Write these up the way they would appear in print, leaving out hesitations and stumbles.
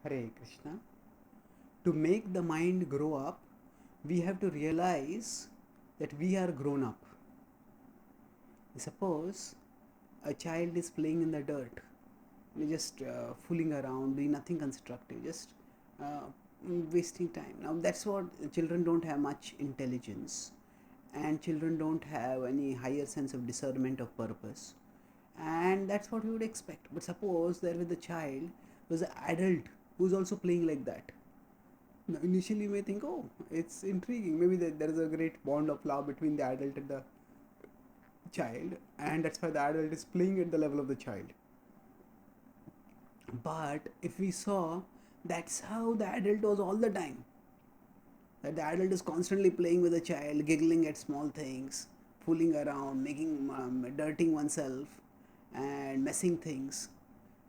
Hare Krishna. To make the mind grow up, we have to realize that we are grown up. Suppose a child is playing in the dirt, just fooling around, doing nothing constructive, just uh, wasting time. Now that's what children don't have much intelligence, and children don't have any higher sense of discernment of purpose, and that's what we would expect. But suppose there with the child was an adult who's also playing like that. Now, initially, you may think, oh, it's intriguing. Maybe there is a great bond of love between the adult and the child, and that's why the adult is playing at the level of the child. But if we saw, that's how the adult was all the time. That the adult is constantly playing with the child, giggling at small things, fooling around, making dirting oneself, and messing things.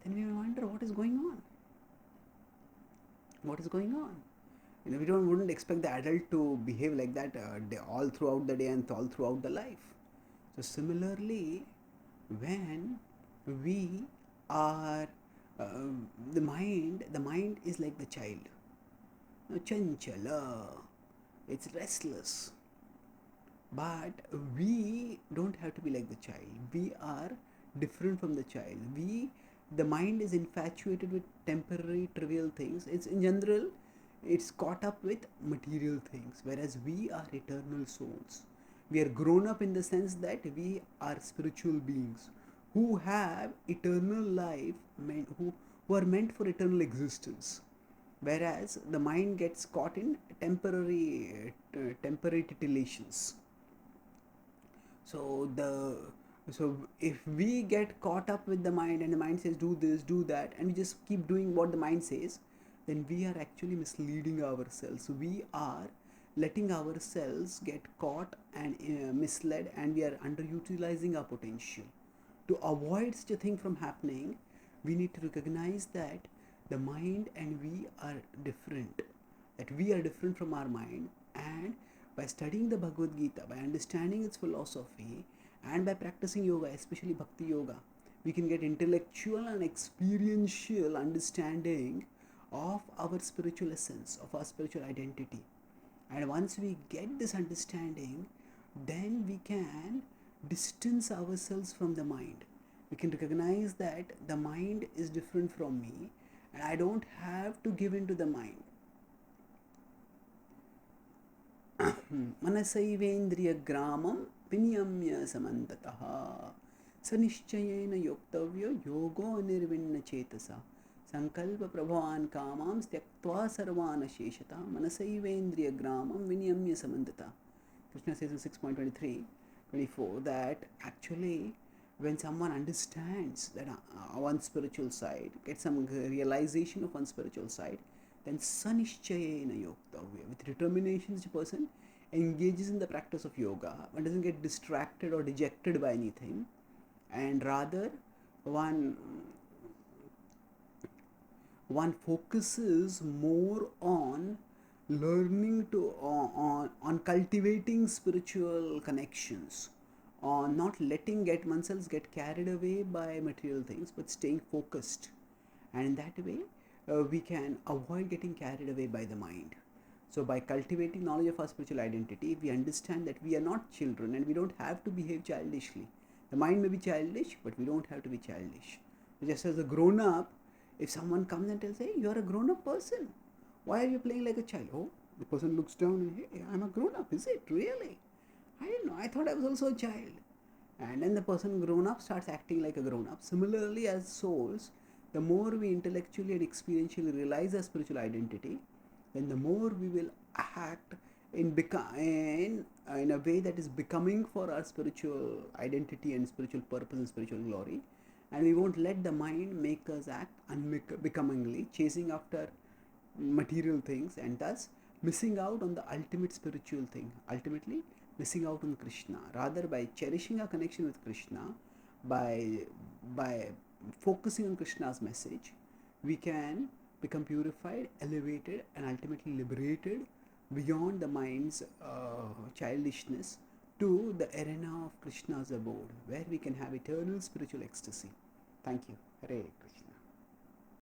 Then we wonder what is going on. What is going on? We wouldn't expect the adult to behave like that all throughout the day and all throughout the life. So similarly, when we are uh, the mind is like the child. Chanchala, it's restless. But we don't have to be like the child. We are different from the child. The mind is infatuated with temporary, trivial things. It's in general, it's caught up with material things, whereas we are eternal souls. We are grown up in the sense that we are spiritual beings who have eternal life, who are meant for eternal existence, whereas the mind gets caught in temporary titillations. So if we get caught up with the mind and the mind says do this, do that, and we just keep doing what the mind says, then we are actually misleading ourselves. We are letting ourselves get caught and misled, and we are underutilizing our potential. To avoid such a thing from happening, we need to recognize that the mind and we are different, that we are different from our mind, and by studying the Bhagavad Gita, by understanding its philosophy, and by practicing yoga, especially Bhakti Yoga, we can get intellectual and experiential understanding of our spiritual essence, of our spiritual identity. And once we get this understanding, then we can distance ourselves from the mind. We can recognize that the mind is different from me, and I don't have to give in to the mind. मनसैवेन्द्रियग्रामं विनियम्य समन्ततः सनिश्चयेन योक्तव्यो योगो निर्विण्णचेतसा संकल्पप्रभवान् कामां त्यक्त्वा सर्वान् शेषतः मनसैवेन्द्रियग्रामं विनियम्य समन्ततः. Krishna says in 6.23-24 that actually when someone understands that one spiritual side, gets some realization of one spiritual side, then sanishchayena yoktavya, with determination, such a person engages in the practice of yoga and doesn't get distracted or dejected by anything, and rather one focuses more on learning to on cultivating spiritual connections, on not letting oneself get carried away by material things, but staying focused. And in that way we can avoid getting carried away by the mind. So by cultivating knowledge of our spiritual identity, we understand that we are not children and we don't have to behave childishly. The mind may be childish, but we don't have to be childish. Just as a grown up, if someone comes and tells, hey, you're a grown up person, why are you playing like a child? Oh, the person looks down and, hey, I'm a grown up. Is it really? I didn't know. I thought I was also a child. And then the person grown up starts acting like a grown up. Similarly, as souls, the more we intellectually and experientially realize our spiritual identity, then the more we will act in a way that is becoming for our spiritual identity and spiritual purpose and spiritual glory. And we won't let the mind make us act unbecomingly, chasing after material things, and thus missing out on the ultimate spiritual thing, ultimately missing out on Krishna. Rather, by cherishing our connection with Krishna, by focusing on Krishna's message, we can become purified, elevated, and ultimately liberated beyond the mind's childishness to the arena of Krishna's abode, where we can have eternal spiritual ecstasy. Thank you. Hare Krishna.